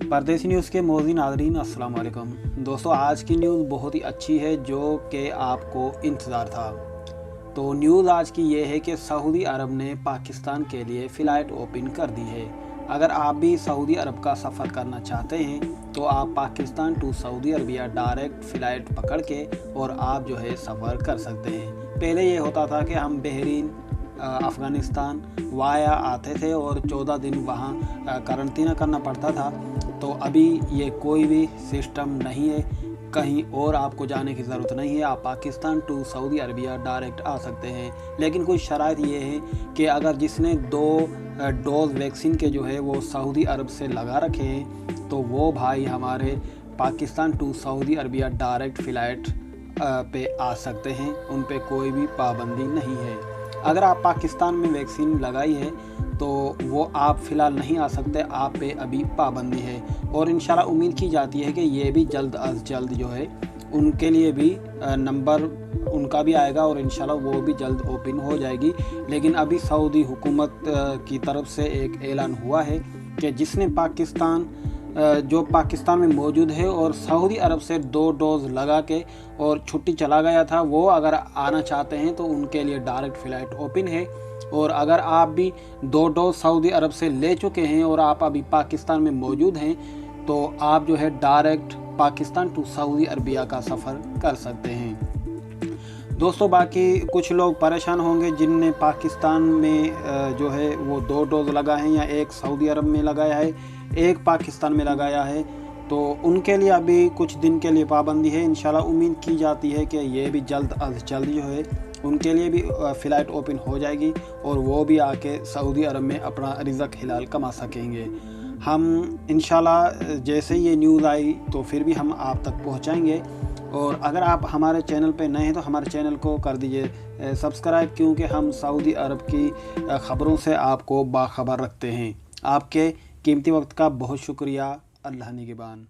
परदेसी न्यूज़ के मोज़ी नाज़रीन अस्सलाम वालेकुम। दोस्तों, आज की न्यूज़ बहुत ही अच्छी है जो कि आपको इंतज़ार था। तो न्यूज़ आज की ये है कि सऊदी अरब ने पाकिस्तान के लिए फ़्लाइट ओपन कर दी है। अगर आप भी सऊदी अरब का सफ़र करना चाहते हैं तो आप Pakistan to Saudi Arabia direct flight पकड़ के और आप जो है सफ़र कर सकते हैं। पहले ये होता था कि हम बहरीन, अफ़गानिस्तान वाया आते थे और 14 दिन वहाँ क्वारंटीन करना पड़ता था। तो अभी ये कोई भी सिस्टम नहीं है, कहीं और आपको जाने की ज़रूरत नहीं है। आप Pakistan to Saudi Arabia direct आ सकते हैं। लेकिन कुछ शराइत ये है कि अगर जिसने 2 डोज़ वैक्सीन के जो है वो सऊदी अरब से लगा रखे हैं तो वो भाई हमारे Pakistan to Saudi Arabia direct flight पे आ सकते हैं। उन पे कोई भी पाबंदी नहीं है। अगर आप पाकिस्तान में वैक्सीन लगाई है तो वो आप फ़िलहाल नहीं आ सकते, आप पे अभी पाबंदी है। और इंशाल्लाह उम्मीद की जाती है कि ये भी जल्द अज जल्द जो है उनके लिए भी नंबर उनका भी आएगा और इंशाल्लाह वो भी जल्द ओपन हो जाएगी। लेकिन अभी सऊदी हुकूमत की तरफ से एक ऐलान हुआ है कि जिसने जो पाकिस्तान में मौजूद है और सऊदी अरब से 2 डोज़ लगा के और छुट्टी चला गया था, वो अगर आना चाहते हैं तो उनके लिए डायरेक्ट फ़्लाइट ओपन है। और अगर आप भी 2 डोज़ सऊदी अरब से ले चुके हैं और आप अभी पाकिस्तान में मौजूद हैं तो आप जो है direct Pakistan to Saudi Arabia का सफ़र कर सकते हैं। दोस्तों, बाकी कुछ लोग परेशान होंगे जिनने पाकिस्तान में जो है वो 2 डोज़ लगाए हैं या एक सऊदी अरब में लगाया है, एक पाकिस्तान में लगाया है, तो उनके लिए अभी कुछ दिन के लिए पाबंदी है। इंशाल्लाह उम्मीद की जाती है कि ये भी जल्द अज जल्द जो है उनके लिए भी फ़्लाइट ओपन हो जाएगी और वो भी आके सऊदी अरब में अपना रिज़्क हिलाल कमा सकेंगे। हम इंशाल्लाह जैसे ये न्यूज़ आई तो फिर भी हम आप तक पहुंचाएंगे। और अगर आप हमारे चैनल पे नए हैं तो हमारे चैनल को कर दीजिए सब्सक्राइब, क्योंकि हम सऊदी अरब की ख़बरों से आपको बाखबर रखते हैं। आपके कीमती वक्त का बहुत शुक्रिया। अल्लाह निगहबान।